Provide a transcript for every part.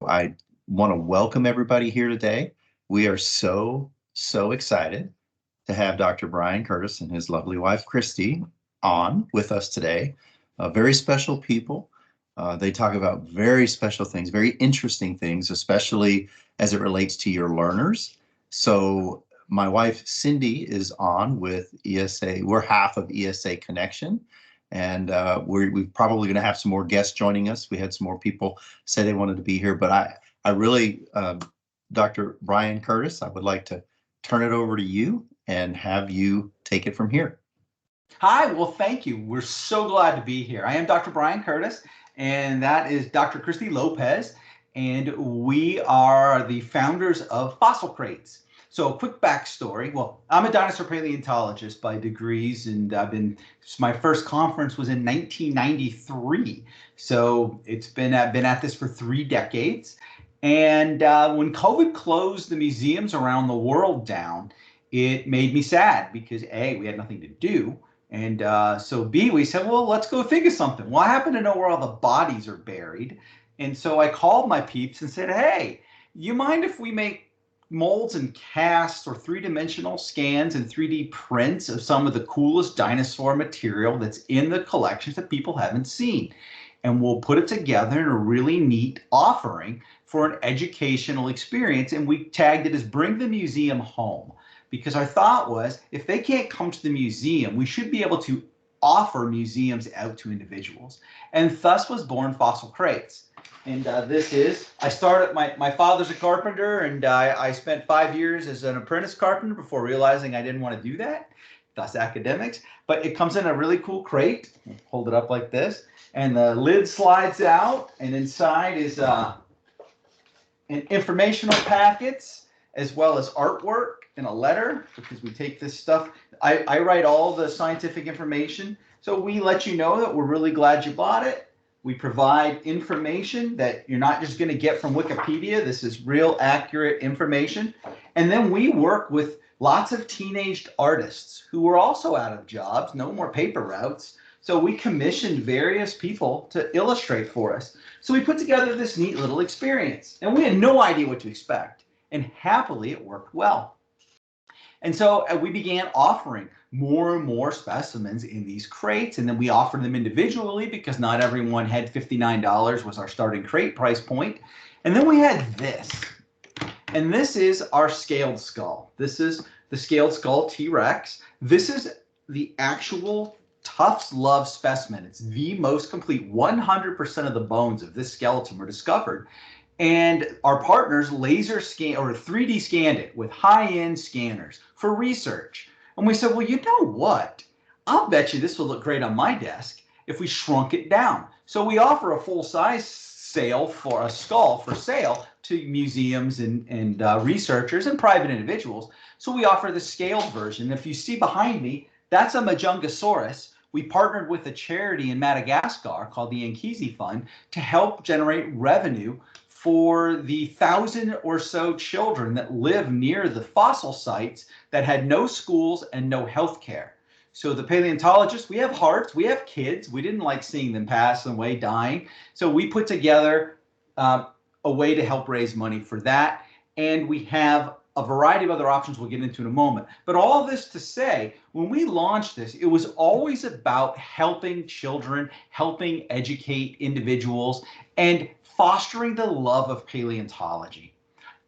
I want to welcome everybody here today. We are so excited to have Dr. Brian Curtice and his lovely wife, Cristy, on with us today. Very special people. They talk about very special things, very interesting things, especially as it relates to your learners. So my wife, Cindy, is on with ESA. We're half of ESA Connection. And we're probably going to have some more guests joining us. We had some more people say they wanted to be here, but I really, Dr. Brian Curtice, I would like to turn it over to you and have you take it from here. Hi, well, thank you. We're so glad to be here. I am Dr. Brian Curtice, and that is Dr. Cristy Lopez, and we are the founders of Fossil Crates. So, a quick backstory. Well, I'm a dinosaur paleontologist by degrees, and my first conference was in 1993. So, it's been at this for 3 decades. And when COVID closed the museums around the world down, it made me sad because A, we had nothing to do. And so B, we said, well, let's go think of something. Well, I happen to know where all the bodies are buried. And so I called my peeps and said, hey, you mind if we make molds and casts or three-dimensional scans and 3D prints of some of the coolest dinosaur material that's in the collections that people haven't seen? And we'll put it together in a really neat offering for an educational experience. And we tagged it as Bring the Museum Home, because our thought was if they can't come to the museum, we should be able to offer museums out to individuals. And thus was born Fossil Crates. And I started, my father's a carpenter, and I spent 5 years as an apprentice carpenter before realizing I didn't want to do that, thus academics. But it comes in a really cool crate. Hold it up like this. And the lid slides out, and inside is informational packets as well as artwork and a letter, because we take this stuff. I write all the scientific information. So we let you know that we're really glad you bought it. We provide information that you're not just going to get from Wikipedia. This is real accurate information. And then we work with lots of teenaged artists who were also out of jobs, no more paper routes. So we commissioned various people to illustrate for us. So we put together this neat little experience, and we had no idea what to expect. And happily, it worked well. And so we began offering more and more specimens in these crates, and then we offered them individually because not everyone had $59 was our starting crate price point. And then we had this, and this is our scaled skull. This is the scaled skull T-Rex. This is the actual Tufts Love specimen. It's the most complete. 100% of the bones of this skeleton were discovered. And our partners laser scan or 3D scanned it with high-end scanners for research. And we said, well, you know what? I'll bet you this will look great on my desk if we shrunk it down. So we offer a full-size sale for a skull for sale to museums and researchers and private individuals. So we offer the scaled version. If you see behind me, that's a Majungasaurus. We partnered with a charity in Madagascar called the Ankesi Fund to help generate revenue for the 1,000 or so children that live near the fossil sites that had no schools and no health care. So the paleontologists, we have hearts, we have kids. We didn't like seeing them pass away dying. So we put together a way to help raise money for that. And we have a variety of other options we'll get into in a moment. But all this to say, when we launched this, it was always about helping children, helping educate individuals, and fostering the love of paleontology.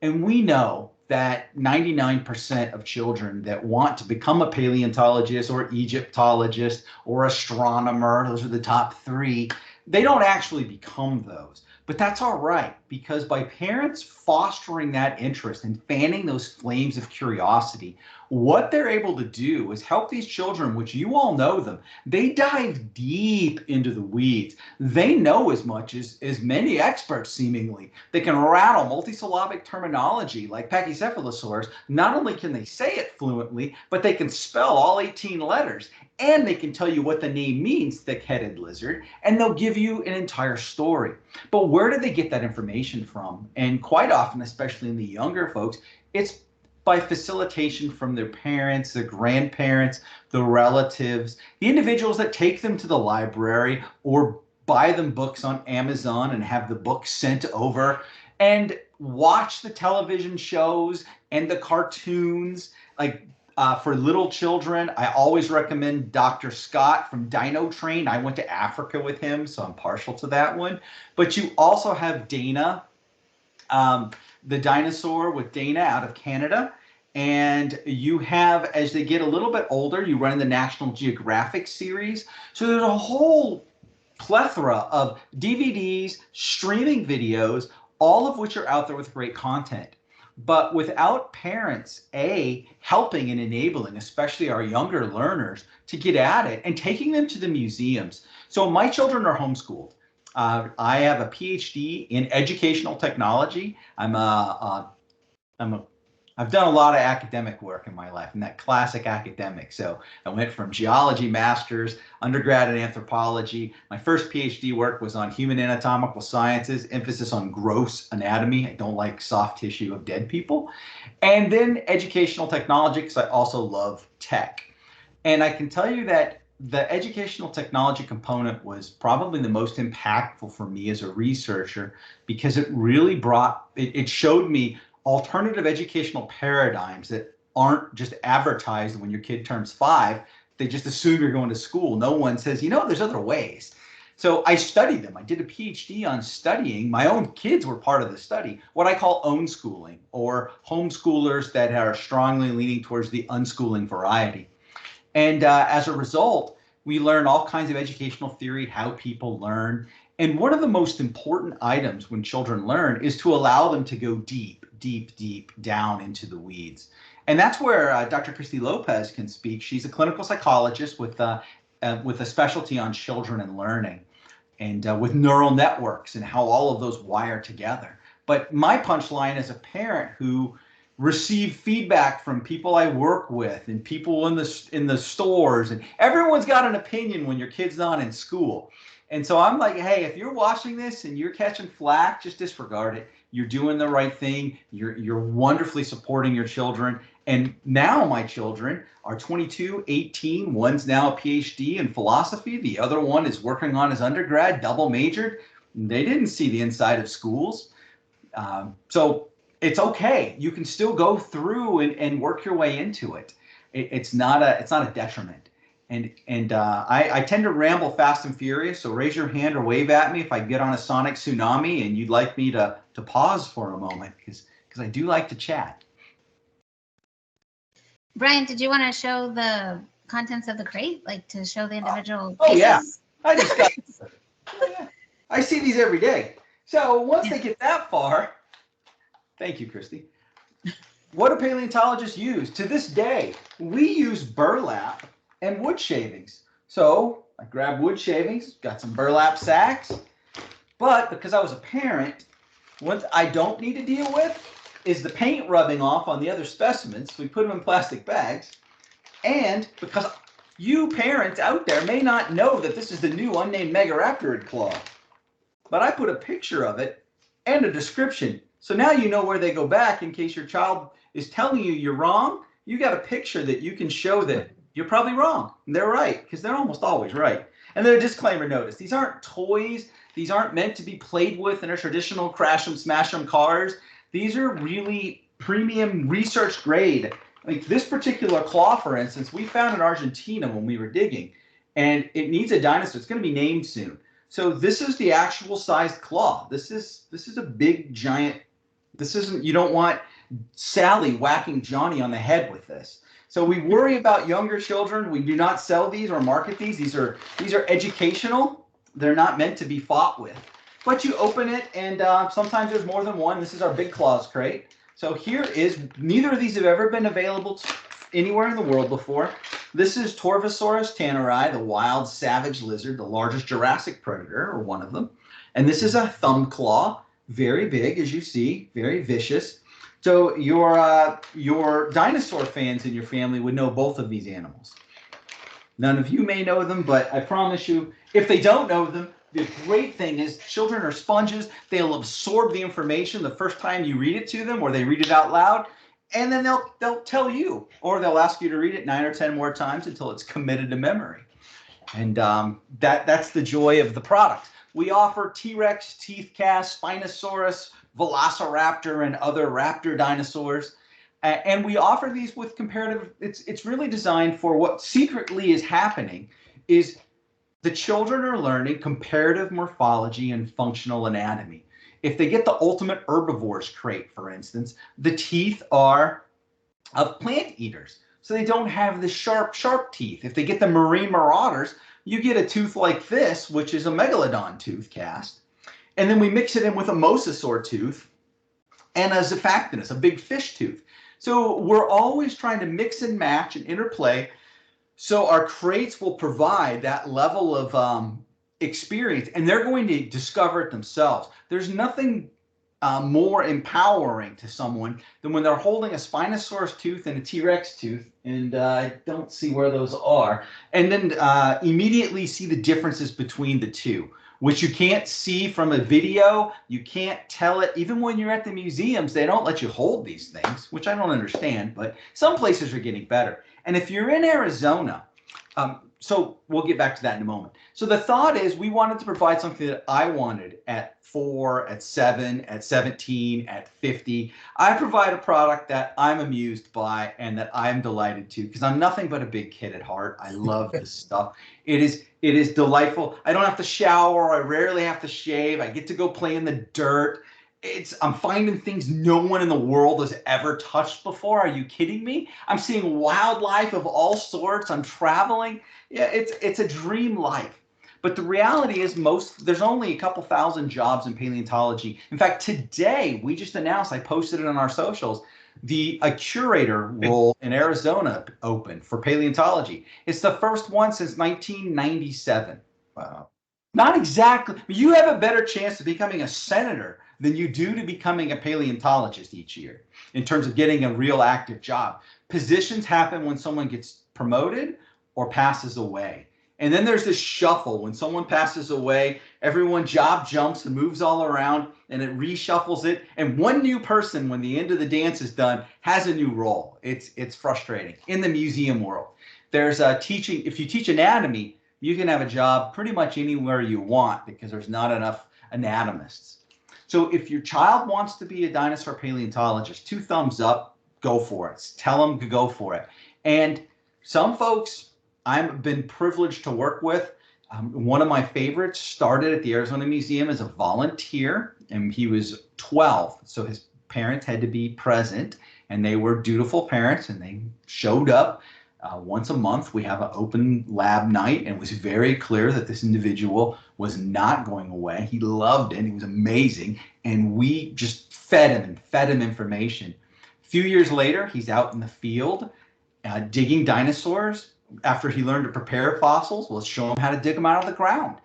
And we know that 99% of children that want to become a paleontologist or Egyptologist or astronomer, those are the top three, they don't actually become those. But that's all right, because by parents fostering that interest and fanning those flames of curiosity, what they're able to do is help these children, which you all know them, they dive deep into the weeds. They know as much as many experts, seemingly. They can rattle multisyllabic terminology like pachycephalosaurus. Not only can they say it fluently, but they can spell all 18 letters. And they can tell you what the name means, thick-headed lizard, and they'll give you an entire story. But where do they get that information from? And quite often, especially in the younger folks, it's by facilitation from their parents, their grandparents, the relatives, the individuals that take them to the library or buy them books on Amazon and have the books sent over. and watch the television shows and the cartoons. Like for little children, I always recommend Dr. Scott from Dino Train. I went to Africa with him, so I'm partial to that one. But you also have Dana, the dinosaur with Dana out of Canada. And you have, as they get a little bit older, you run the National Geographic series. So there's a whole plethora of DVDs, streaming videos, all of which are out there with great content. But without parents, helping and enabling, especially our younger learners, to get at it and taking them to the museums. So my children are homeschooled. I have a PhD in educational technology. I've done a lot of academic work in my life, and that classic academic. So I went from geology masters, undergrad in anthropology. My first PhD work was on human anatomical sciences, emphasis on gross anatomy. I don't like soft tissue of dead people. And then educational technology, because I also love tech. And I can tell you that the educational technology component was probably the most impactful for me as a researcher, because it really it showed me alternative educational paradigms that aren't just advertised when your kid turns 5. They just assume you're going to school. No one says, there's other ways. So I studied them. I did a PhD on studying. My own kids were part of the study, what I call own schooling, or homeschoolers that are strongly leaning towards the unschooling variety. And as a result, we learn all kinds of educational theory, how people learn. And one of the most important items when children learn is to allow them to go deep down into the weeds. And that's where Dr. Cristy Lopez can speak. She's a clinical psychologist with a specialty on children and learning, and with neural networks and how all of those wire together. But my punchline as a parent who receive feedback from people I work with and people in the stores, and everyone's got an opinion when your kid's not in school. And so I'm like, hey, if you're watching this and you're catching flack, just disregard it. You're doing the right thing. You're wonderfully supporting your children. And now my children are 22, 18. One's now a PhD in philosophy. The other one is working on his undergrad, double majored. They didn't see the inside of schools. So it's okay. You can still go through and work your way into it. It's not a detriment. And I tend to ramble fast and furious, so raise your hand or wave at me if I get on a sonic tsunami and you'd like me to pause for a moment, because I do like to chat. Brian, did you want to show the contents of the crate, like to show the individual pieces? Yeah, I just got I see these every day. So once they get that far, thank you, Cristy. What do paleontologists use? To this day, we use burlap and wood shavings. So I grabbed wood shavings, got some burlap sacks, but because I was a parent, what I don't need to deal with is the paint rubbing off on the other specimens. We put them in plastic bags. And because you parents out there may not know that this is the new unnamed Megaraptorid claw, but I put a picture of it and a description. So now you know where they go back in case your child is telling you you're wrong. You got a picture that you can show that you're probably wrong. And they're right, because they're almost always right. And then a disclaimer notice. These aren't toys. These aren't meant to be played with in a traditional crash 'em, smash 'em cars. These are really premium research grade. Like this particular claw, for instance, we found in Argentina when we were digging, and it needs a dinosaur. It's going to be named soon. So this is the actual sized claw. This is a big giant. This isn't, you don't want Sally whacking Johnny on the head with this. So we worry about younger children. We do not sell these or market these. These are educational. They're not meant to be fought with. But you open it, and sometimes there's more than one. This is our big claws crate. So here is, neither of these have ever been available anywhere in the world before. This is Torvosaurus tanneri, the wild savage lizard, the largest Jurassic predator, or one of them. And this is a thumb claw, very big, as you see, very vicious. So your dinosaur fans in your family would know both of these animals. None of you may know them, but I promise you, if they don't know them, the great thing is children are sponges. They'll absorb the information the first time you read it to them, or they read it out loud, and then they'll tell you, or they'll ask you to read it 9 or 10 more times until it's committed to memory. And that's the joy of the product. We offer T-Rex, teeth cast, Spinosaurus, Velociraptor, and other raptor dinosaurs. And we offer these with comparative, it's really designed for what secretly is happening is the children are learning comparative morphology and functional anatomy. If they get the ultimate herbivores crate, for instance, the teeth are of plant eaters. So they don't have the sharp teeth. If they get the marine marauders, you get a tooth like this, which is a megalodon tooth cast. And then we mix it in with a mosasaur tooth and a Zophanctinus, a big fish tooth. So we're always trying to mix and match and interplay. So our crates will provide that level of experience, and they're going to discover it themselves. There's nothing more empowering to someone than when they're holding a Spinosaurus tooth and a T-Rex tooth, and I don't see where those are, and then immediately see the differences between the two, which you can't see from a video. You can't tell it. Even when you're at the museums, they don't let you hold these things, which I don't understand, but some places are getting better. And if you're in Arizona, so we'll get back to that in a moment. So the thought is we wanted to provide something that I wanted at 4, at 7, at 17, at 50. I provide a product that I'm amused by and that I'm delighted to, because I'm nothing but a big kid at heart. I love this stuff. It is delightful. I don't have to shower. I rarely have to shave. I get to go play in the dirt. I'm finding things no one in the world has ever touched before. Are you kidding me? I'm seeing wildlife of all sorts. I'm traveling. Yeah, it's a dream life. But the reality is there's only a couple thousand jobs in paleontology. In fact, today we just announced, I posted it on our socials, a curator role in Arizona open for paleontology. It's the first one since 1997. Wow. Not exactly. You have a better chance of becoming a senator than you do to becoming a paleontologist each year in terms of getting a real active job. Positions happen when someone gets promoted or passes away. And then there's this shuffle. When someone passes away, everyone job jumps and moves all around, and it reshuffles it. And one new person, when the end of the dance is done, has a new role. It's frustrating. In the museum world, there's teaching. If you teach anatomy, you can have a job pretty much anywhere you want because there's not enough anatomists. So if your child wants to be a dinosaur paleontologist, 2 thumbs up, go for it. Tell them to go for it. And some folks I've been privileged to work with. One of my favorites started at the Arizona Museum as a volunteer, and he was 12. So his parents had to be present, and they were dutiful parents, and they showed up. Once a month, we have an open lab night, and it was very clear that this individual was not going away. He loved it. He was amazing. And we just fed him information. A few years later, he's out in the field digging dinosaurs. After he learned to prepare fossils, we'll show him how to dig them out of the ground.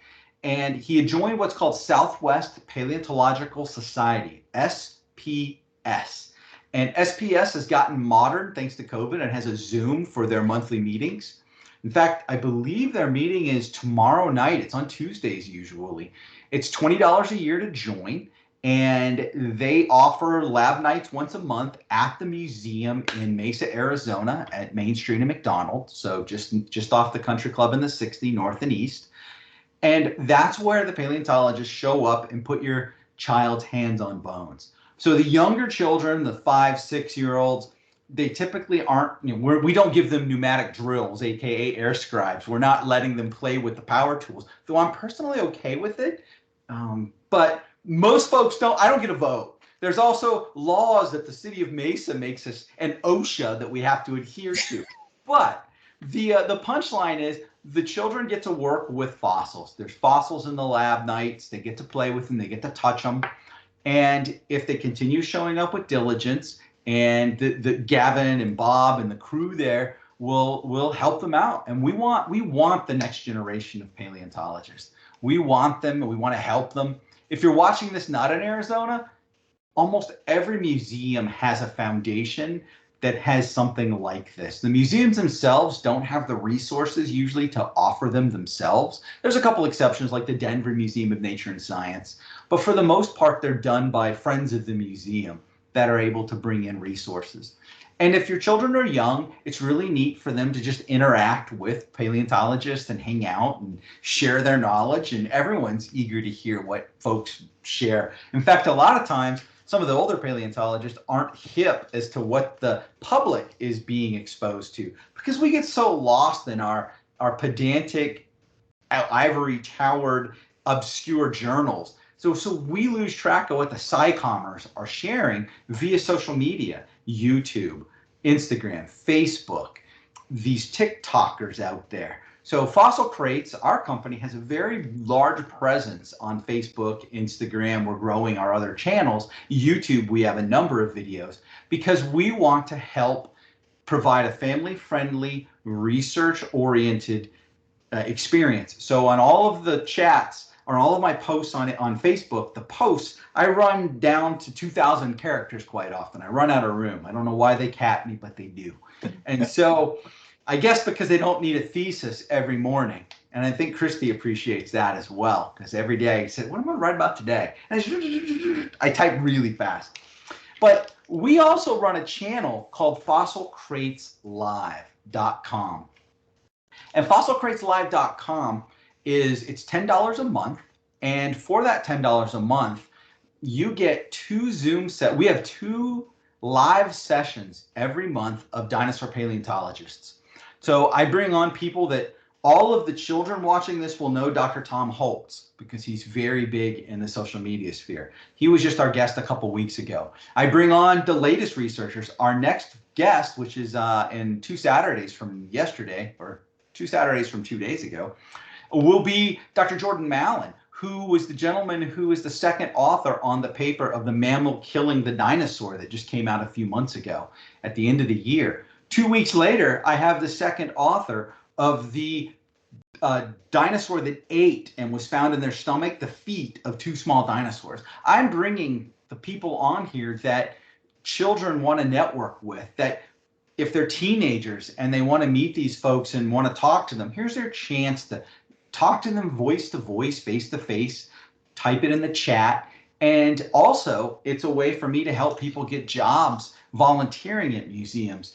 And he had joined what's called Southwest Paleontological Society, SPS. And SPS has gotten modern thanks to COVID and has a Zoom for their monthly meetings. In fact, I believe their meeting is tomorrow night. It's on Tuesdays usually. It's $20 a year to join, and they offer lab nights once a month at the museum in Mesa, Arizona at Main Street and McDonald. So just off the Country Club in the 60 north and east. And that's where the paleontologists show up and put your child's hands on bones. So the younger children, the 5, 6-year-olds, they typically aren't, we don't give them pneumatic drills, AKA air scribes. We're not letting them play with the power tools, though I'm personally okay with it. But most folks I don't get a vote. There's also laws that the city of Mesa makes us, and OSHA that we have to adhere to. But the punchline is the children get to work with fossils. There's fossils in the lab nights. They get to play with them. They get to touch them. And if they continue showing up with diligence, and the Gavin and Bob and the crew there will help them out. And we want the next generation of paleontologists. We want them, and we want to help them. If you're watching this not in Arizona, almost every museum has a foundation that has something like this. The museums themselves don't have the resources usually to offer them themselves. There's a couple exceptions like the Denver Museum of Nature and Science, but for the most part, they're done by friends of the museum that are able to bring in resources. And if your children are young, it's really neat for them to just interact with paleontologists and hang out and share their knowledge. And everyone's eager to hear what folks share. In fact, a lot of times, some of the older paleontologists aren't hip as to what the public is being exposed to, because we get so lost in our pedantic, ivory towered, obscure journals. So we lose track of what the psychomers are sharing via social media, YouTube, Instagram, Facebook, these TikTokers out there. So Fossil Crates, our company, has a very large presence on Facebook, Instagram. We're growing our other channels. YouTube, we have a number of videos because we want to help provide a family-friendly, research-oriented experience. So on all of the chats or all of my posts on Facebook, the posts, I run down to 2,000 characters quite often. I run out of room. I don't know why they cap me, but they do. And so I guess because they don't need a thesis every morning. And I think Cristy appreciates that as well, because every day I said, what am I going to write about today? And I type really fast. But we also run a channel called fossilcrateslive.com. And fossilcrateslive.com it's $10 a month. And for that $10 a month, you get 2 Zoom sets. We have 2 live sessions every month of dinosaur paleontologists. So I bring on people that all of the children watching this will know Dr. Tom Holtz, because he's very big in the social media sphere. He was just our guest a couple weeks ago. I bring on the latest researchers. Our next guest, which is in 2 Saturdays from yesterday, or 2 Saturdays from 2 days ago, will be Dr. Jordan Mallon, who was the gentleman who is the second author on the paper of the mammal killing the dinosaur that just came out a few months ago at the end of the year. 2 weeks later, I have the second author of the dinosaur that ate and was found in their stomach the feet of 2 small dinosaurs. I'm bringing the people on here that children want to network with, that if they're teenagers and they want to meet these folks and want to talk to them, here's their chance to talk to them voice to voice, face to face, type it in the chat. And also, it's a way for me to help people get jobs volunteering at museums.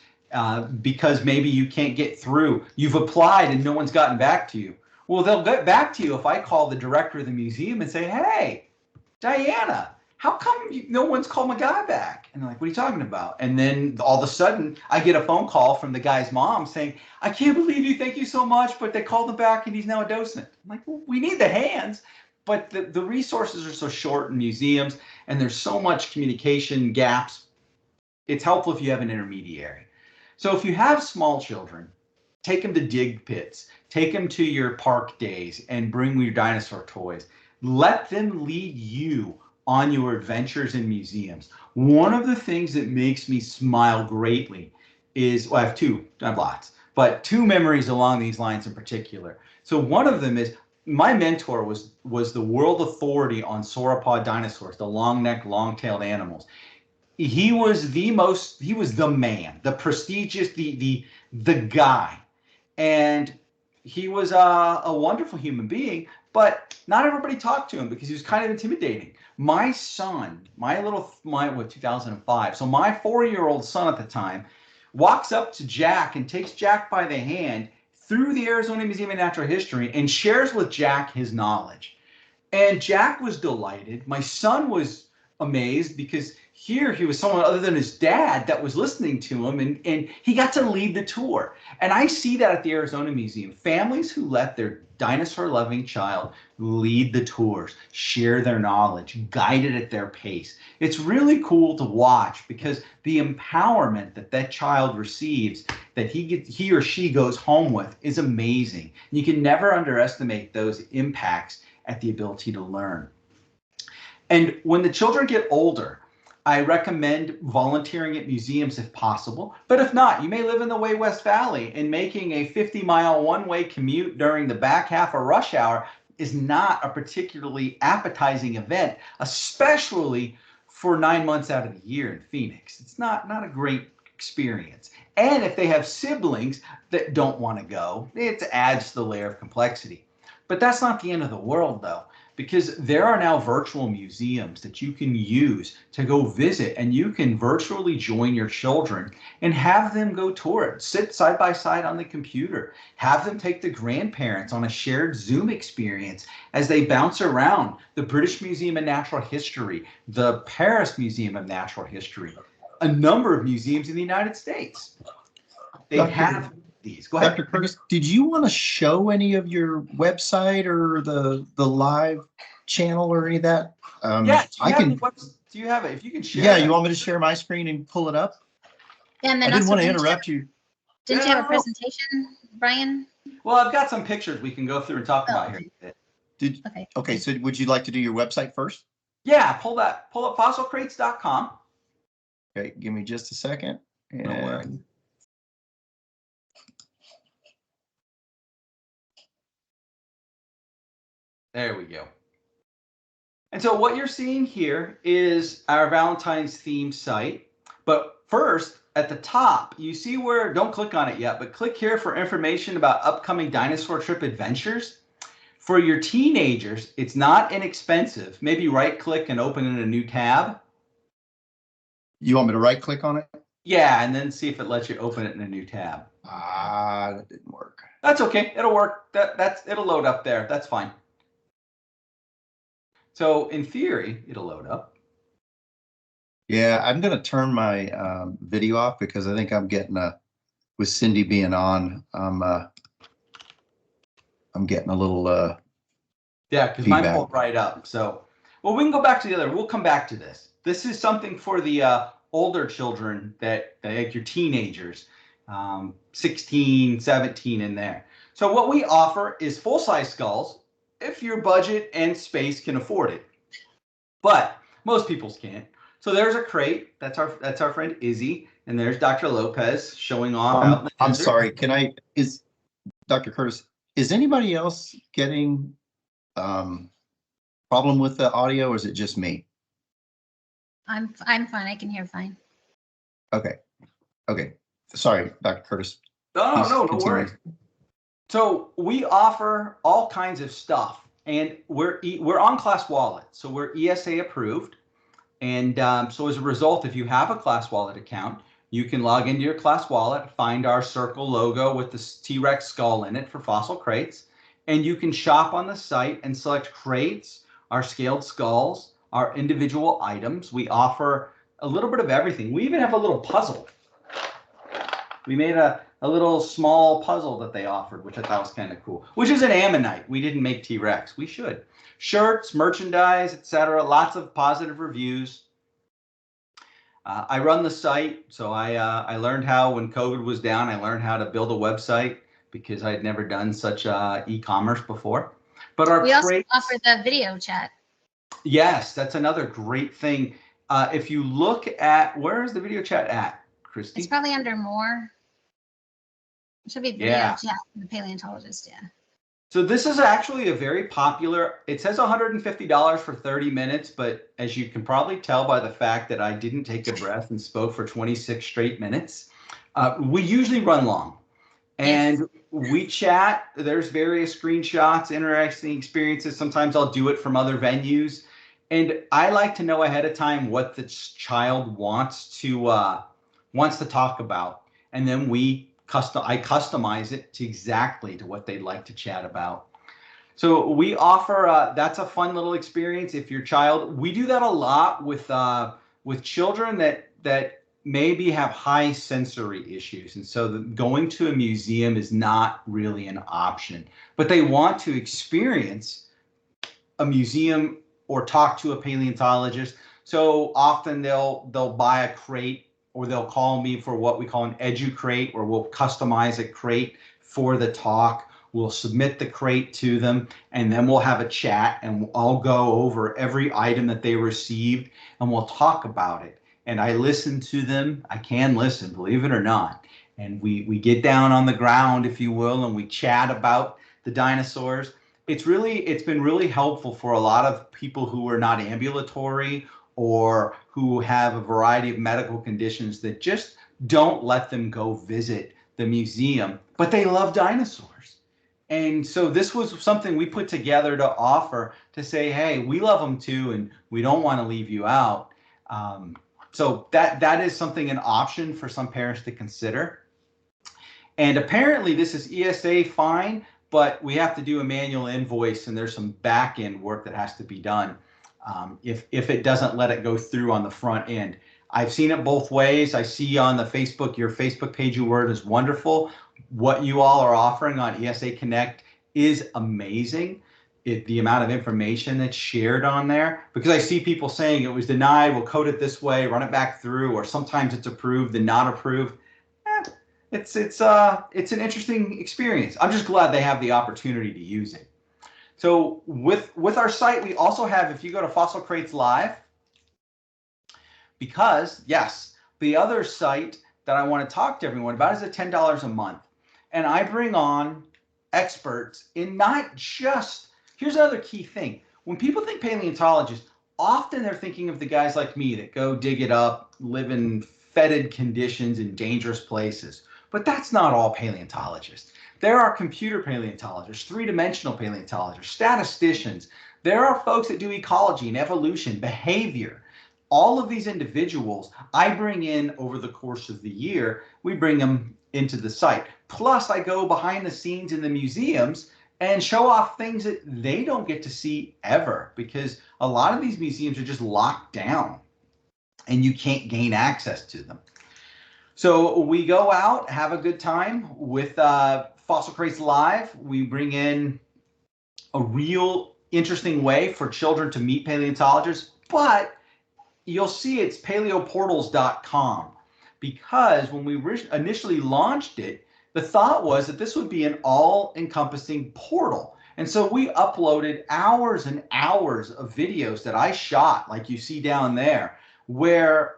Because maybe you can't get through. You've applied and no one's gotten back to you. Well, they'll get back to you if I call the director of the museum and say, hey, Diana, how come no one's called my guy back? And they're like, what are you talking about? And then all of a sudden, I get a phone call from the guy's mom saying, I can't believe you, thank you so much, but they called him back and he's now a docent. I'm like, well, we need the hands, but the resources are so short in museums and there's so much communication gaps. It's helpful if you have an intermediary. So if you have small children, take them to dig pits, take them to your park days and bring your dinosaur toys. Let them lead you on your adventures in museums. One of the things that makes me smile greatly is, well, I have lots, but 2 memories along these lines in particular. So one of them is my mentor was the world authority on sauropod dinosaurs, the long-necked, long-tailed animals. He was the man, the prestigious, the guy. And he was a wonderful human being, but not everybody talked to him because he was kind of intimidating. My son, my 2005, so my 4-year-old son at the time walks up to Jack and takes Jack by the hand through the Arizona Museum of Natural History and shares with Jack his knowledge. And Jack was delighted. My son was amazed because here he was someone other than his dad that was listening to him, and he got to lead the tour. And I see that at the Arizona Museum. Families who let their dinosaur-loving child lead the tours, share their knowledge, guide it at their pace. It's really cool to watch because the empowerment that child receives, that he or she goes home with, is amazing. You can never underestimate those impacts at the ability to learn. And when the children get older, I recommend volunteering at museums if possible. But if not, you may live in the Way West Valley, and making a 50-mile one-way commute during the back half of rush hour is not a particularly appetizing event, especially for 9 months out of the year in Phoenix. It's not a great experience. And if they have siblings that don't want to go, it adds to the layer of complexity. But that's not the end of the world, though, because there are now virtual museums that you can use to go visit, and you can virtually join your children and have them go tour it, sit side by side on the computer, have them take the grandparents on a shared Zoom experience as they bounce around the British Museum of Natural History, the Paris Museum of Natural History, a number of museums in the United States. They have these. Go ahead. Dr. Curtice, did you want to show any of your website or the live channel or any of that? Yeah, I can. Do you have it? If you can share. Yeah, it. you want me to share my screen and pull it up? Yeah, and then I didn't also, want to interrupt you. Didn't you have a presentation, Brian? Well, I've got some pictures we can go through and talk about okay. here. Okay, so would you like to do your website first? Yeah, pull up fossilcrates.com. Okay, give me just a second. No worries. And there we go. And so what you're seeing here is our Valentine's theme site. But first, at the top, you see where, don't click on it yet, but click here for information about upcoming dinosaur trip adventures. For your teenagers, it's not inexpensive. Maybe right click and open in a new tab. you want me to right click on it? Yeah, and then see if it lets you open it in a new tab. That didn't work. That's okay. It'll work. It'll load up there. That's fine. So in theory, it'll load up. Yeah, I'm going to turn my video off because I think I'm getting with Cindy being on, I'm getting a little yeah, because mine feedback. pulled right up. So, well, we can go back to the other. We'll come back to this. This is something for the older children that like your teenagers, 16, 17 in there. So what we offer is full-size skulls if your budget and space can afford it. But most people's can't. So there's a crate. That's our friend Izzy, and there's Dr. Lopez showing off out in the I'm desert. sorry. Is Dr. Curtice, is anybody else getting problem with the audio, or is it just me? I'm fine. I can hear fine. Okay. Sorry, Dr. Curtice. No worries. So we offer all kinds of stuff, and we're on Class Wallet, so we're ESA approved. And so as a result, if you have a Class Wallet account, you can log into your Class Wallet, find our circle logo with the T-Rex skull in it for Fossil Crates, and you can shop on the site and select crates, our scaled skulls, our individual items. We offer a little bit of everything. We even have a little puzzle. We made a little small puzzle that they offered, which I thought was kind of cool, which is an ammonite. We didn't make T-Rex. We should. Shirts, merchandise, etc. Lots of positive reviews. I run the site, so I learned how, when COVID was down, I learned how to build a website because I had never done such e-commerce before. But we also offer the video chat. Yes, that's another great thing. If you look at, where is the video chat at, Cristy? It's probably under more. It should be video chat from the paleontologist, yeah. So this is actually a very popular, it says $150 for 30 minutes, but as you can probably tell by the fact that I didn't take a breath and spoke for 26 straight minutes, we usually run long. And yes, we chat, there's various screenshots, interesting experiences. Sometimes I'll do it from other venues. And I like to know ahead of time what the child wants to talk about. And then I customize it to exactly to what they'd like to chat about. So we offer, that's a fun little experience. If your child, we do that a lot with children that maybe have high sensory issues. And so going to a museum is not really an option, but they want to experience a museum or talk to a paleontologist. So often they'll buy a crate, or they'll call me for what we call an edu crate, where we'll customize a crate for the talk. We'll submit the crate to them, and then we'll have a chat, and I'll go over every item that they received, and we'll talk about it. And I listen to them. I can listen, believe it or not. And we get down on the ground, if you will, and we chat about the dinosaurs. It's been really helpful for a lot of people who are not ambulatory or who have a variety of medical conditions that just don't let them go visit the museum, but they love dinosaurs. And so this was something we put together to offer to say, hey, we love them too, and we don't want to leave you out. So that is something, an option for some parents to consider. And apparently this is ESA fine, but we have to do a manual invoice, and there's some back end work that has to be done if it doesn't let it go through on the front end. I've seen it both ways. I see on the Facebook, your Facebook page, your word is wonderful. What you all are offering on ESA Connect is amazing. The amount of information that's shared on there, because I see people saying it was denied, we'll code it this way, run it back through, or sometimes it's approved and not approved. It's an interesting experience. I'm just glad they have the opportunity to use it. So with our site, we also have, if you go to Fossil Crates Live, because yes, the other site that I want to talk to everyone about is at $10 a month. And I bring on experts in not just, here's another key thing. When people think paleontologist, often they're thinking of the guys like me that go dig it up, live in fetid conditions in dangerous places. But that's not all paleontologists. There are computer paleontologists, three-dimensional paleontologists, statisticians. There are folks that do ecology and evolution, behavior. All of these individuals I bring in over the course of the year. We bring them into the site. Plus, I go behind the scenes in the museums and show off things that they don't get to see ever, because a lot of these museums are just locked down and you can't gain access to them. So we go out, have a good time with Fossil Crates Live. We bring in a real interesting way for children to meet paleontologists, but you'll see it's paleoportals.com, because when we initially launched it, the thought was that this would be an all-encompassing portal. And so we uploaded hours and hours of videos that I shot, like you see down there, where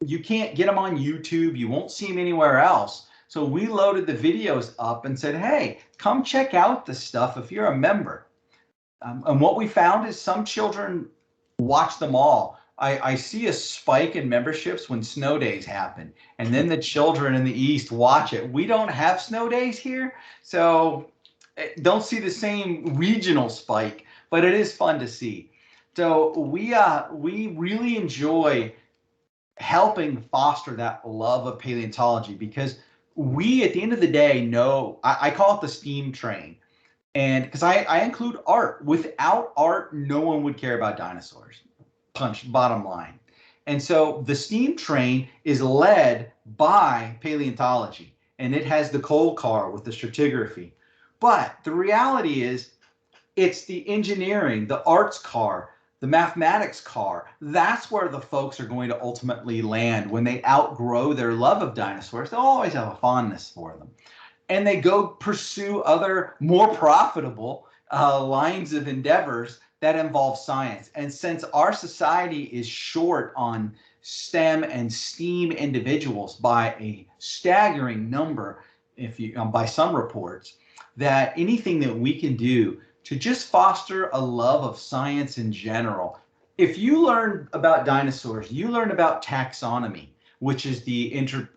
you can't get them on YouTube. You won't see them anywhere else. So we loaded the videos up and said, hey, come check out this stuff if you're a member. And what we found is some children watch them all. I see a spike in memberships when snow days happen, and then the children in the East watch it. We don't have snow days here, so don't see the same regional spike, but it is fun to see. So we really enjoy helping foster that love of paleontology, because we, at the end of the day, know, I call it the steam train. And because I include art. Without art, no one would care about dinosaurs. Punch, bottom line. And so the steam train is led by paleontology, and it has the coal car with the stratigraphy. But the reality is, it's the engineering, the arts car, the mathematics car. That's where the folks are going to ultimately land when they outgrow their love of dinosaurs. They'll always have a fondness for them. And they go pursue other more profitable lines of endeavors that involve science. And since our society is short on STEM and STEAM individuals by a staggering number, if you by some reports, that anything that we can do to just foster a love of science in general. If you learn about dinosaurs, you learn about taxonomy, which is the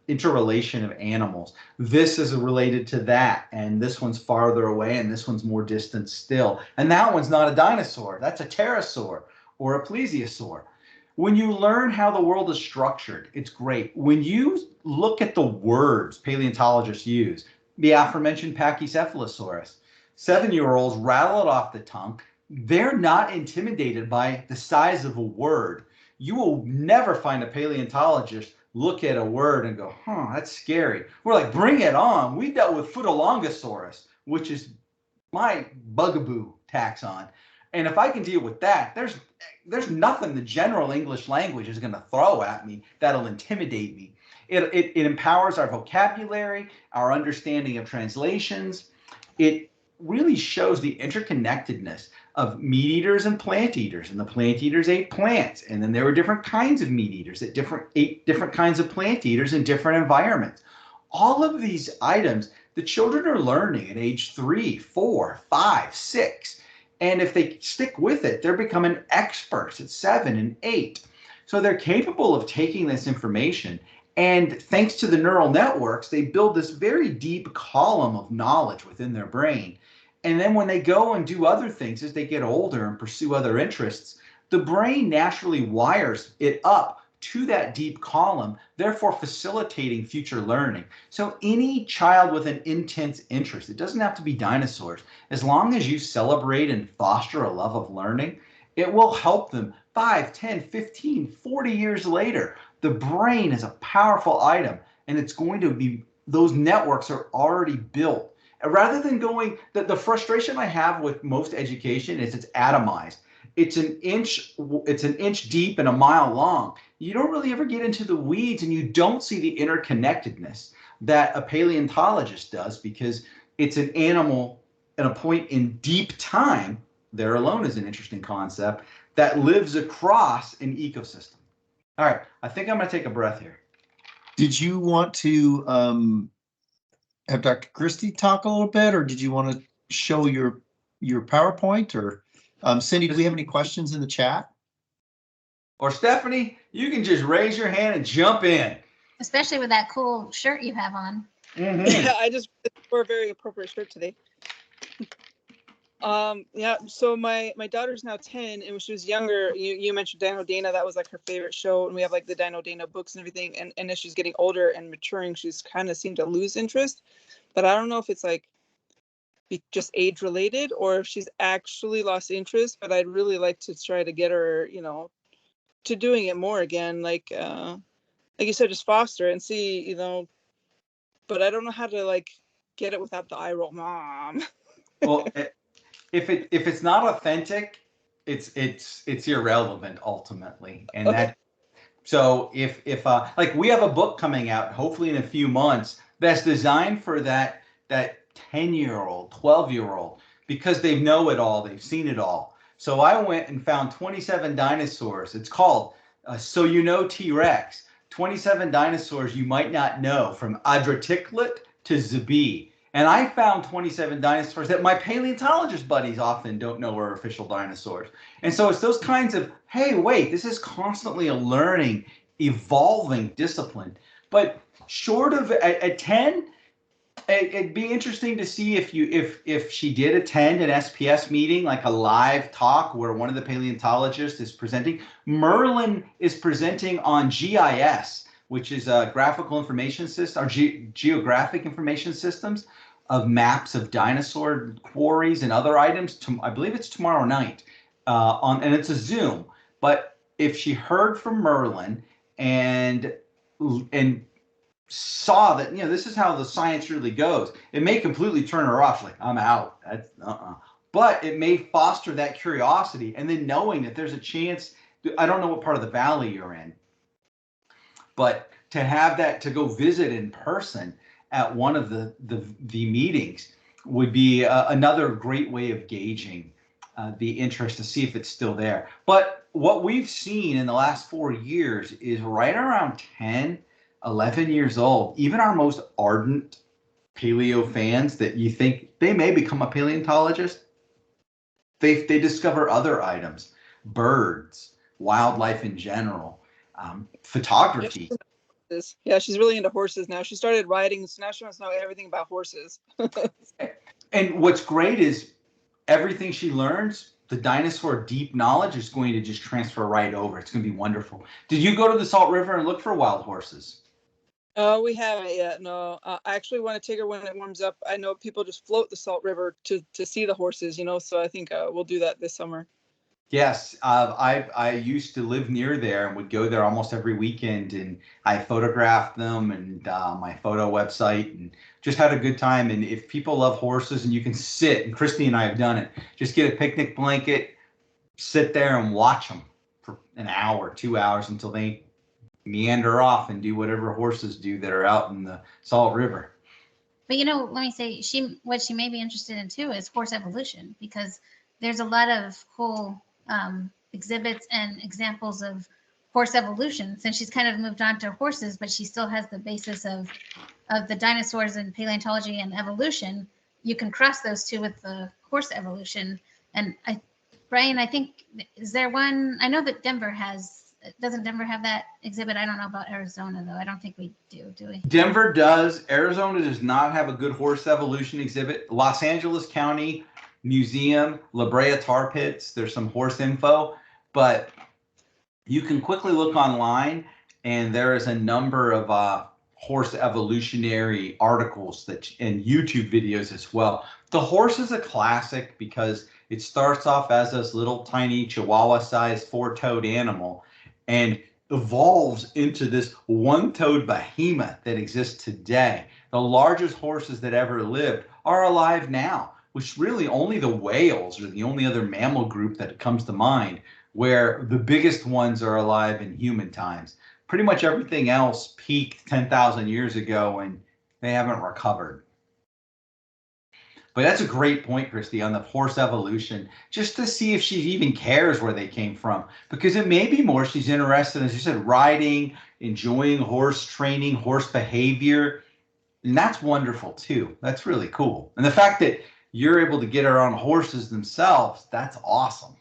interrelation of animals. This is related to that, and this one's farther away, and this one's more distant still. And that one's not a dinosaur. That's a pterosaur or a plesiosaur. When you learn how the world is structured, it's great. When you look at the words paleontologists use, the aforementioned Pachycephalosaurus, 7-year-olds rattle it off the tongue. They're not intimidated by the size of a word. You will never find a paleontologist look at a word and go, that's scary. We're like, bring it on. We dealt with Futolongosaurus, which is my bugaboo taxon. And if I can deal with that, there's nothing the general English language is going to throw at me that'll intimidate me. It empowers our vocabulary, our understanding of translations. It really shows the interconnectedness of meat eaters and plant eaters, and the plant eaters ate plants, and then there were different kinds of meat eaters that ate different kinds of plant eaters in different environments. All of these items the children are learning at age 3, 4, 5, 6, and if they stick with it, they're becoming experts at 7 and 8. So they're capable of taking this information, and thanks to the neural networks, they build this very deep column of knowledge within their brain. And then when they go and do other things as they get older and pursue other interests, the brain naturally wires it up to that deep column, therefore facilitating future learning. So any child with an intense interest, it doesn't have to be dinosaurs, as long as you celebrate and foster a love of learning, it will help them 5, 10, 15, 40 years later. The brain is a powerful item, and it's going to be, those networks are already built. Rather than going, the frustration I have with most education is it's atomized. It's an inch deep and a mile long. You don't really ever get into the weeds, and you don't see the interconnectedness that a paleontologist does, because it's an animal at a point in deep time, there alone is an interesting concept, that lives across an ecosystem. All right, I think I'm going to take a breath here. Did you want to have Dr. Cristy talk a little bit, or did you want to show your PowerPoint? Or Cindy, do we have any questions in the chat? Or Stephanie, you can just raise your hand and jump in. Especially with that cool shirt you have on. Mm-hmm. Yeah, I just wore a very appropriate shirt today. Yeah, so my daughter's now 10, and when she was younger, you mentioned Dino Dana, that was like her favorite show, and we have like the Dino Dana books and everything, and as she's getting older and maturing, she's kind of seemed to lose interest, but I don't know if it's like just age related or if she's actually lost interest, but I'd really like to try to get her, to doing it more again, like you said, just foster and see, but I don't know how to like get it without the eye roll, Mom. Well, if it's not authentic, it's irrelevant ultimately, and Okay. that. So if like we have a book coming out, hopefully in a few months, that's designed for that 10-year-old, 12-year-old, because they know it all, they've seen it all. So I went and found 27 dinosaurs. It's called So You Know T-Rex. 27 dinosaurs you might not know, from Adraticlet to Zabi. And I found 27 dinosaurs that my paleontologist buddies often don't know are official dinosaurs. And so it's those kinds of, hey, wait, this is constantly a learning, evolving discipline. But short of at 10, it'd be interesting to see if she did attend an SPS meeting, like a live talk where one of the paleontologists is presenting. Merlin is presenting on GIS, which is a graphical information system, or geographic information systems of maps of dinosaur quarries and other items. I believe it's tomorrow night, and it's a Zoom. But if she heard from Merlin and saw that, this is how the science really goes, it may completely turn her off, like, I'm out. That's But it may foster that curiosity, and then knowing that there's a chance. I don't know what part of the valley you're in, but to have that, to go visit in person at one of the meetings would be another great way of gauging the interest, to see if it's still there. But what we've seen in the last 4 years is right around 10, 11 years old, even our most ardent paleo fans that you think they may become a paleontologist, they discover other items, birds, wildlife in general, photography. Yeah, she's really into horses now. She started riding, so now she wants to know everything about horses. And what's great is everything she learns, the dinosaur deep knowledge is going to just transfer right over. It's going to be wonderful. Did you go to the Salt River and look for wild horses? We haven't yet. No, I actually want to take her when it warms up. I know people just float the Salt River to see the horses, so I think we'll do that this summer. Yes, I used to live near there and would go there almost every weekend, and I photographed them and my photo website, and just had a good time. And if people love horses and you can sit, and Cristy and I have done it, just get a picnic blanket, sit there and watch them for an hour, 2 hours, until they meander off and do whatever horses do that are out in the Salt River. But let me say, what she may be interested in too is horse evolution, because there's a lot of cool exhibits and examples of horse evolution. Since she's kind of moved on to horses, but she still has the basis of the dinosaurs and paleontology and evolution. You can cross those two with the horse evolution. And Brian, I think, is there one? I know that Denver doesn't Denver have that exhibit? I don't know about Arizona though. I don't think we do we? Denver does. Arizona does not have a good horse evolution exhibit. Los Angeles County museum, La Brea Tar Pits. There's some horse info, but you can quickly look online, and there is a number of horse evolutionary articles and YouTube videos as well. The horse is a classic because it starts off as this little tiny Chihuahua-sized four-toed animal and evolves into this one-toed behemoth that exists today. The largest horses that ever lived are alive now, which really only the whales are the only other mammal group that comes to mind where the biggest ones are alive in human times. Pretty much everything else peaked 10,000 years ago and they haven't recovered. But that's a great point, Cristy, on the horse evolution, just to see if she even cares where they came from. Because it may be more she's interested, as you said, riding, enjoying horse training, horse behavior. And that's wonderful too. That's really cool. And the fact that you're able to get her on horses themselves, that's awesome.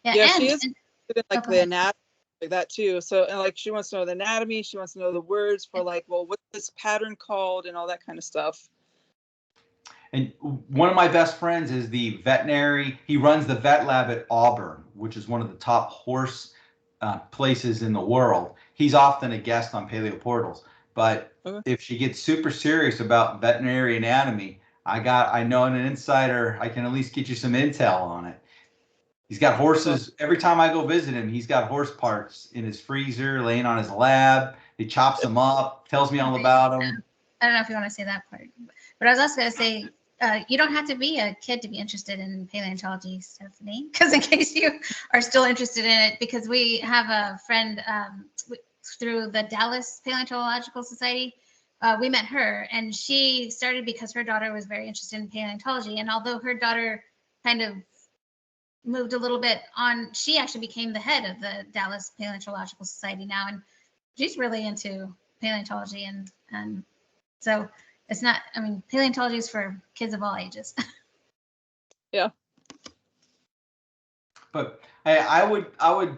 Yeah, she is interested in like go the ahead. anatomy like that too. So and like she wants to know the anatomy, she wants to know the words for like, well, what's this pattern called and all that kind of stuff. And one of my best friends is the veterinary. He runs the vet lab at Auburn, which is one of the top horse places in the world. He's often a guest on Paleo Portals. But if she gets super serious about veterinary anatomy, I know an insider. I can at least get you some intel on it. He's got horses. Every time I go visit him, he's got horse parts in his freezer, laying on his lab. He chops them up, tells me all about them. I don't know if you want to say that part, but I was also going to say, you don't have to be a kid to be interested in paleontology, Stephanie, because in case you are still interested in it, because we have a friend through the Dallas Paleontological Society. We met her, and she started because her daughter was very interested in paleontology. And although her daughter kind of moved a little bit on, she actually became the head of the Dallas Paleontological Society now, and she's really into paleontology. And so it's not, I mean, paleontology is for kids of all ages. Yeah. But I would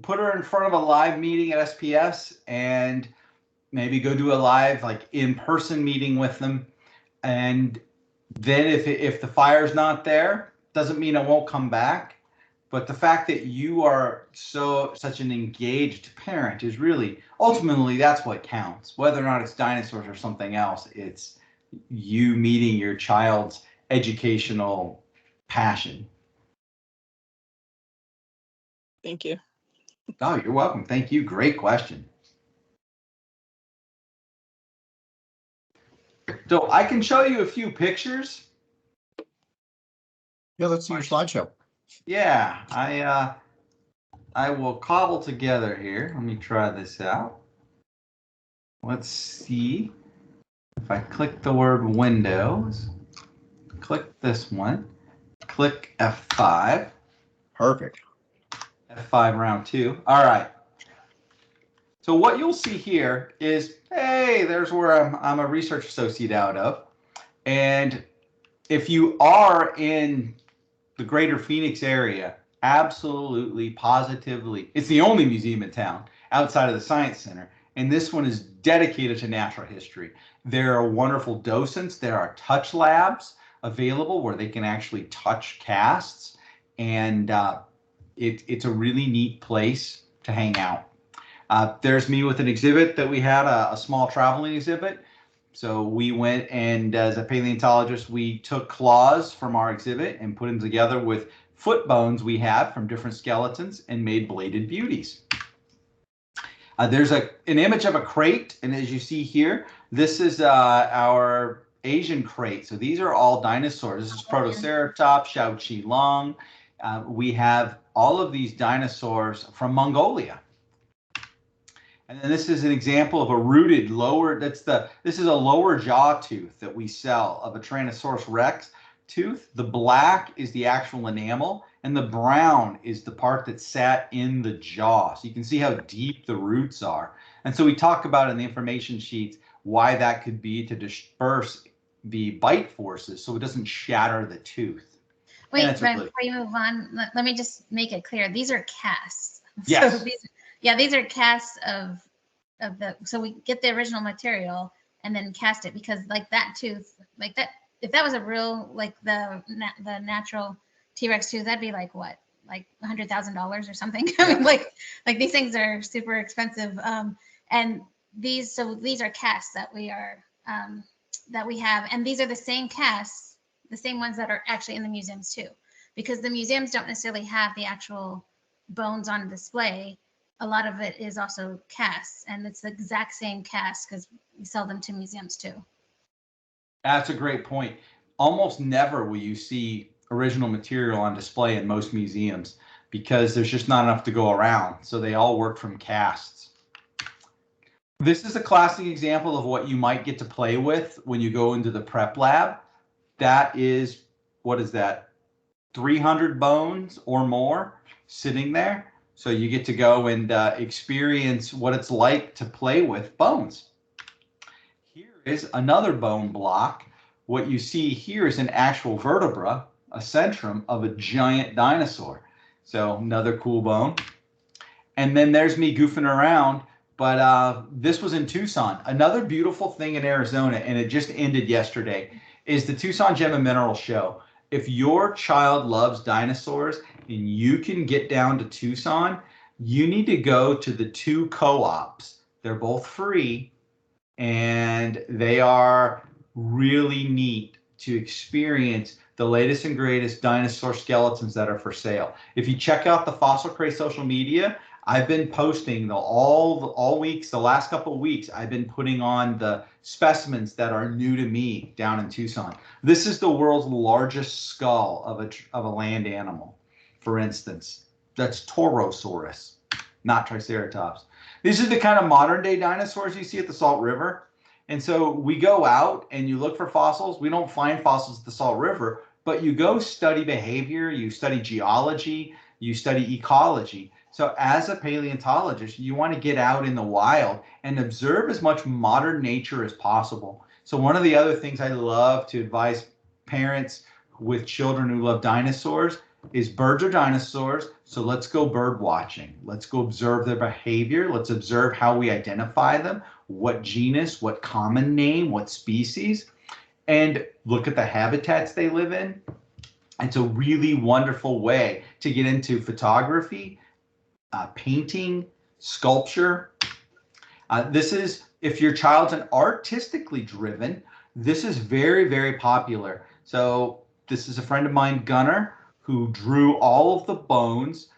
put her in front of a live meeting at SPS and maybe go do a live like in-person meeting with them. And then if the fire's not there, doesn't mean it won't come back. But the fact that you are such an engaged parent is really, ultimately, that's what counts. Whether or not it's dinosaurs or something else, it's you meeting your child's educational passion. Thank you. Oh, you're welcome. Thank you. Great question. So I can show you a few pictures. Yeah, let's see your slideshow. Yeah, I will cobble together here. Let me try this out. Let's see if I click the word Windows, click this one, click F5. Perfect. F5 round 2. All right. So what you'll see here is, hey, there's where I'm a research associate out of. And if you are in the greater Phoenix area, absolutely, positively, it's the only museum in town outside of the Science Center. And this one is dedicated to natural history. There are wonderful docents. There are touch labs available where they can actually touch casts. And it's a really neat place to hang out. There's me with an exhibit that we had, a small traveling exhibit. So we went and as a paleontologist, we took claws from our exhibit and put them together with foot bones we had from different skeletons and made bladed beauties. There's an image of a crate, and as you see here, this is our Asian crate. So these are all dinosaurs. This is Protoceratops, Xiaoqilong. We have all of these dinosaurs from Mongolia. And then this is an example of a rooted lower, this is a lower jaw tooth that we sell of a Tyrannosaurus rex tooth. The black is the actual enamel, and the brown is the part that sat in the jaw. So you can see how deep the roots are. And so we talk about in the information sheets why that could be to disperse the bite forces so it doesn't shatter the tooth. Wait, Brian, before you move on, let me just make it clear. These are casts. Yes. So these are casts of the, so we get the original material and then cast it, because like that tooth, like that if that was a real, like the natural T-Rex too, that'd be like what? Like $100,000 or something. I mean, like these things are super expensive. And these are casts that we have, and these are the same casts, the same ones that are actually in the museums too, because the museums don't necessarily have the actual bones on display. A lot of it is also casts, and it's the exact same cast because we sell them to museums too. That's a great point. Almost never will you see original material on display in most museums because there's just not enough to go around. So they all work from casts. This is a classic example of what you might get to play with when you go into the prep lab. That is, what is that? 300 bones or more sitting there. So you get to go and experience what it's like to play with bones. Here is another bone block. What you see here is an actual vertebra, a centrum of a giant dinosaur. So another cool bone. And then there's me goofing around, but this was in Tucson. Another beautiful thing in Arizona, and it just ended yesterday, is the Tucson Gem and Mineral Show. If your child loves dinosaurs and you can get down to Tucson, you need to go to the 2 co-ops. They're both free, and they are really neat to experience the latest and greatest dinosaur skeletons that are for sale. If you check out the Fossil Craze social media, I've been posting all weeks, the last couple of weeks, I've been putting on the specimens that are new to me down in Tucson. This is the world's largest skull of a land animal, for instance. That's Torosaurus, not Triceratops. These are the kind of modern day dinosaurs you see at the Salt River. And so we go out and you look for fossils. We don't find fossils at the Salt River, but you go study behavior, you study geology, you study ecology. So as a paleontologist, you want to get out in the wild and observe as much modern nature as possible. So one of the other things I love to advise parents with children who love dinosaurs is birds are dinosaurs. So let's go bird watching. Let's go observe their behavior. Let's observe how we identify them, what genus, what common name, what species, and look at the habitats they live in. It's a really wonderful way to get into photography, painting, sculpture. This is, if your child's an artistically driven, this is very, very popular. So this is a friend of mine, Gunnar, who drew all of the bones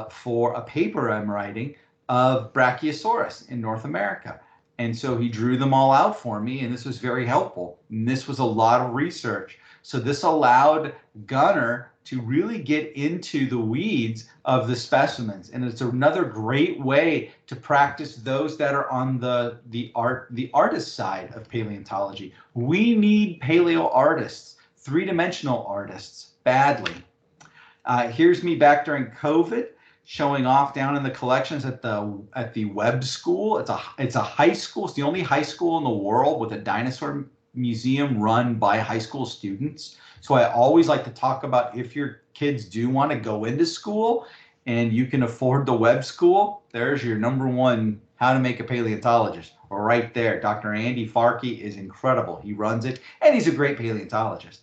for a paper I'm writing of Brachiosaurus in North America. And so he drew them all out for me, and this was very helpful. And this was a lot of research. So this allowed Gunnar to really get into the weeds of the specimens. And it's another great way to practice those that are on the artist side of paleontology. We need paleo artists, three-dimensional artists, badly. Here's me back during COVID, showing off down in the collections at the Webb School. It's a high school. It's the only high school in the world with a dinosaur museum run by high school students. So I always like to talk about, if your kids do want to go into school and you can afford the Webb School, there's your #1 how to make a paleontologist right there. Dr. Andy Farkey is incredible. He runs it, and he's a great paleontologist.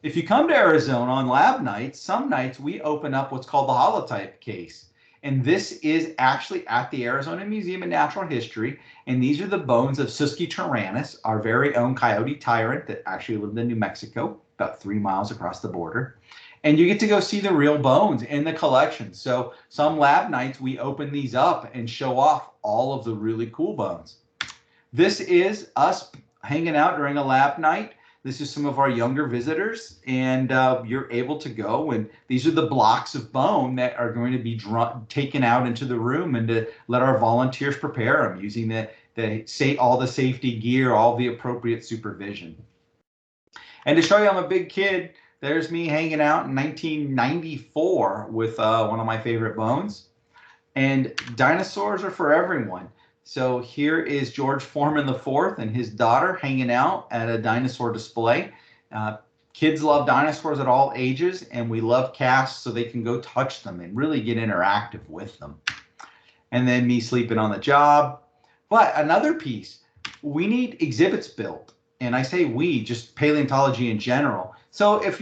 If you come to Arizona on lab nights, some nights we open up what's called the holotype case. And this is actually at the Arizona Museum of Natural History. And these are the bones of Susquityrannus, our very own coyote tyrant that actually lived in New Mexico, about 3 miles across the border. And you get to go see the real bones in the collection. So some lab nights we open these up and show off all of the really cool bones. This is us hanging out during a lab night. This is some of our younger visitors, and you're able to go, and these are the blocks of bone that are going to be taken out into the room, and to let our volunteers prepare them using all the safety gear, all the appropriate supervision. And to show you I'm a big kid, there's me hanging out in 1994 with one of my favorite bones. And dinosaurs are for everyone. So here is George Foreman IV and his daughter hanging out at a dinosaur display. Kids love dinosaurs at all ages, and we love casts so they can go touch them and really get interactive with them. And then me sleeping on the job. But another piece, we need exhibits built. and I say we, just paleontology in general. So if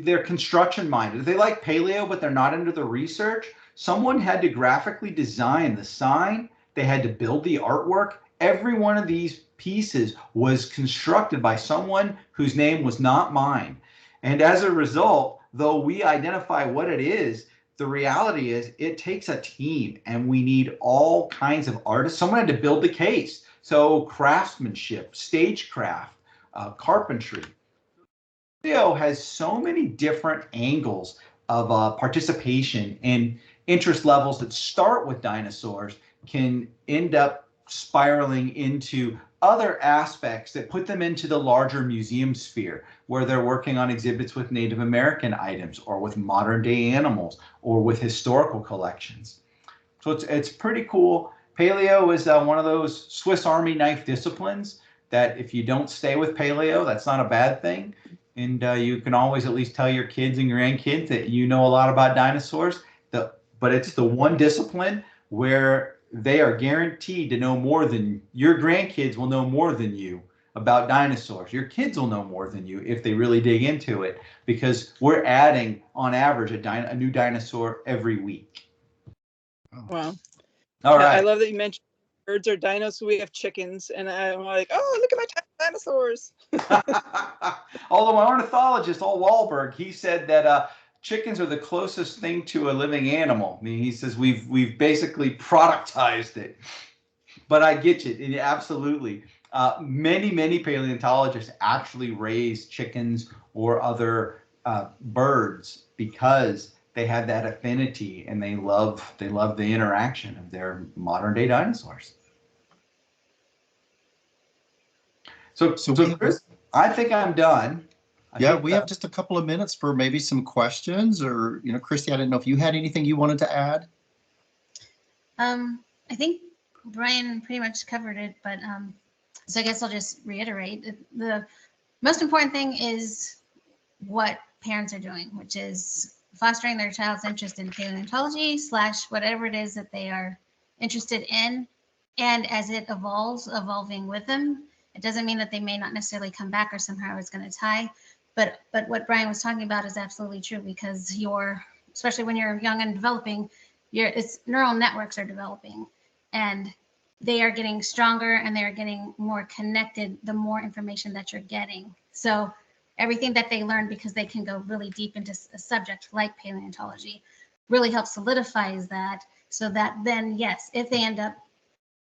they're construction minded, if they like paleo but they're not into the research, someone had to graphically design the sign, they had to build the artwork. Every one of these pieces was constructed by someone whose name was not mine. And as a result, though we identify what it is, the reality is it takes a team and we need all kinds of artists. Someone had to build the case. So craftsmanship, stagecraft, carpentry. Video has so many different angles of participation, and interest levels that start with dinosaurs can end up spiraling into other aspects that put them into the larger museum sphere, where they're working on exhibits with Native American items or with modern day animals or with historical collections. So it's pretty cool. Paleo is one of those Swiss Army knife disciplines that if you don't stay with paleo, that's not a bad thing. And you can always at least tell your kids and grandkids that you know a lot about dinosaurs. But it's the one discipline where they are guaranteed to know more than your grandkids will know more than you about dinosaurs. Your kids will know more than you if they really dig into it, because we're adding on average a new dinosaur every week. Wow. All I right. love that you mentioned birds are dinos. So we have chickens, and I'm like, oh, look at my dinosaurs. Although my ornithologist, Al Wahlberg, he said that chickens are the closest thing to a living animal. I mean, he says we've basically productized it. But I get you, absolutely. Many paleontologists actually raise chickens or other birds because they have that affinity and they love the interaction of their modern day dinosaurs. So Chris, I think I'm done. We have just a couple of minutes for maybe some questions, or, Cristy, I didn't know if you had anything you wanted to add. I think Brian pretty much covered it, but so I guess I'll just reiterate. The most important thing is what parents are doing, which is fostering their child's interest in paleontology / whatever it is that they are interested in. And as it evolving with them. It doesn't mean that they may not necessarily come back or somehow it's going to tie. But what Brian was talking about is absolutely true, because especially when you're young and developing, it's neural networks are developing, and they are getting stronger and they are getting more connected the more information that you're getting. So everything that they learn, because they can go really deep into a subject like paleontology, really helps solidifies that, so that then, yes, if they end up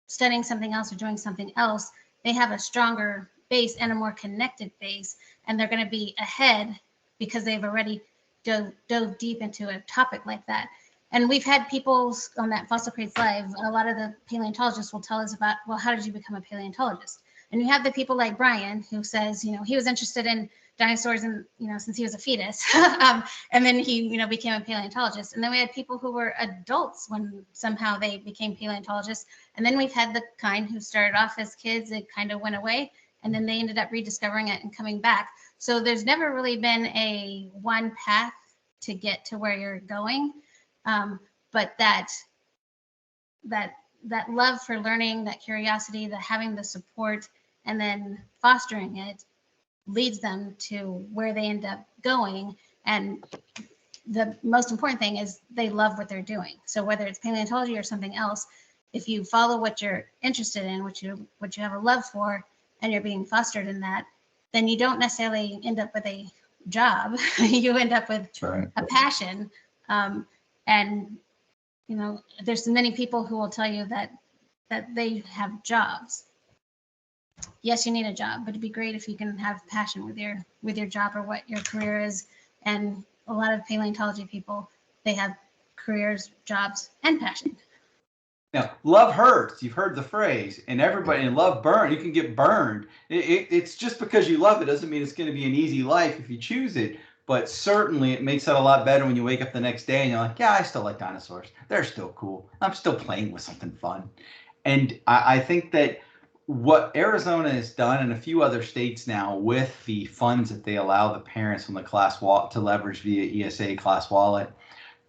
studying something else or doing something else, they have a stronger base and a more connected base, and they're going to be ahead because they've already dove deep into a topic like that. And we've had people on that Fossil Crates Live, a lot of the paleontologists will tell us about, well, how did you become a paleontologist? And you have the people like Brian, who says, he was interested in dinosaurs and, since he was a fetus. And then he, became a paleontologist. And then we had people who were adults when somehow they became paleontologists. And then we've had the kind who started off as kids, it kind of went away, and then they ended up rediscovering it and coming back. So there's never really been a one path to get to where you're going. But that love for learning, that curiosity, that having the support, and then fostering it leads them to where they end up going. And the most important thing is they love what they're doing. So whether it's paleontology or something else, if you follow what you're interested in, what you have a love for, and you're being fostered in that, then you don't necessarily end up with a job. You end up with a passion. And there's many people who will tell you that they have jobs. Yes, you need a job, but it'd be great if you can have passion with your job or what your career is. And a lot of paleontology people, they have careers, jobs, and passion. Now, love hurts. You've heard the phrase, and love burn. You can get burned. It's just because you love it doesn't mean it's going to be an easy life if you choose it. But certainly it makes it a lot better when you wake up the next day and you're like, yeah, I still like dinosaurs. They're still cool. I'm still playing with something fun. And I think that what Arizona has done, and a few other states now, with the funds that they allow the parents from the class wallet to leverage via ESA class wallet,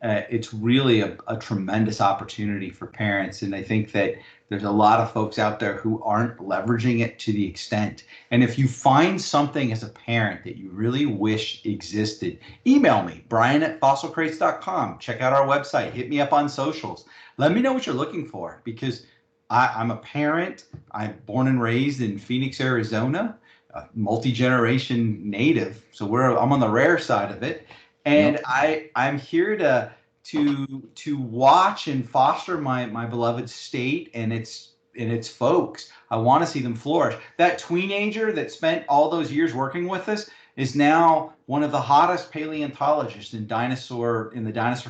it's really a tremendous opportunity for parents. And I think that there's a lot of folks out there who aren't leveraging it to the extent. And if you find something as a parent that you really wish existed, email me, brian@fossilcrates.com. Check out our website. Hit me up on socials. Let me know what you're looking for, because I'm a parent. I'm born and raised in Phoenix, Arizona, a multi-generation native. So I'm on the rare side of it. And I'm here to watch and foster my beloved state and its folks. I want to see them flourish. That teenager that spent all those years working with us is now one of the hottest paleontologists in the dinosaur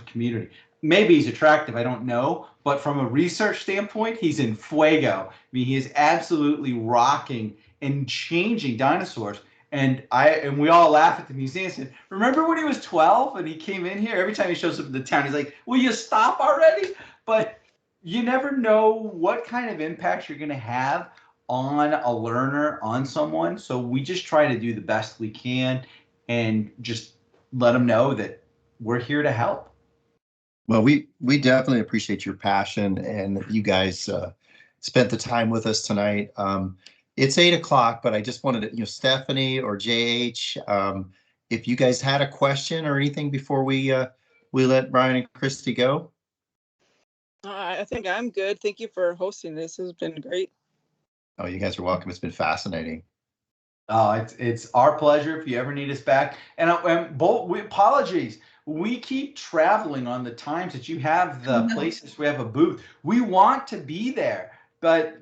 community. Maybe he's attractive, I don't know, but from a research standpoint, he's in fuego. I mean, he is absolutely rocking and changing dinosaurs. And we all laugh at the museum and said, remember when he was 12 and he came in here? Every time he shows up in the town, he's like, will you stop already? But you never know what kind of impact you're going to have on a learner, on someone. So we just try to do the best we can and just let them know that we're here to help. Well, we definitely appreciate your passion, and you guys spent the time with us tonight. It's 8 o'clock, but I just wanted to, Stephanie or JH, if you guys had a question or anything before we let Brian and Cristy go. I think I'm good. Thank you for hosting this. This has been great. Oh, you guys are welcome. It's been fascinating. Oh, it's our pleasure if you ever need us back. And apologies. We keep traveling on the times that you have the places we have a booth. We want to be there, but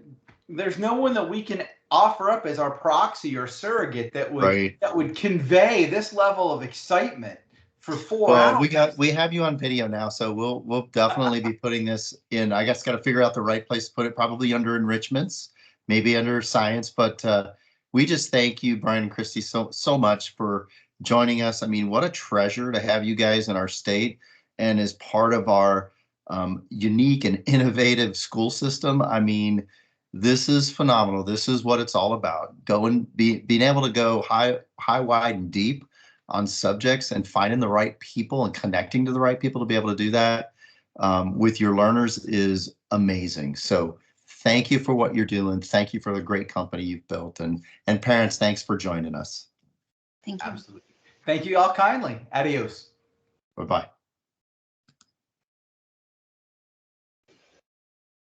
there's no one that we can offer up as our proxy or surrogate that would convey this level of excitement for 4 hours. We have you on video now, so we'll definitely be putting this in. I guess got to figure out the right place to put it, probably under enrichments, maybe under science, but we just thank you, Brian and Cristy, so much for joining us. I mean, what a treasure to have you guys in our state and as part of our unique and innovative school system. I mean, this is phenomenal. This is what it's all about. Being able to go high, wide, and deep on subjects and finding the right people and connecting to the right people to be able to do that with your learners is amazing. So thank you for what you're doing. Thank you for the great company you've built. And parents, thanks for joining us. Thank you. Absolutely. Thank you all kindly. Adios. Bye-bye.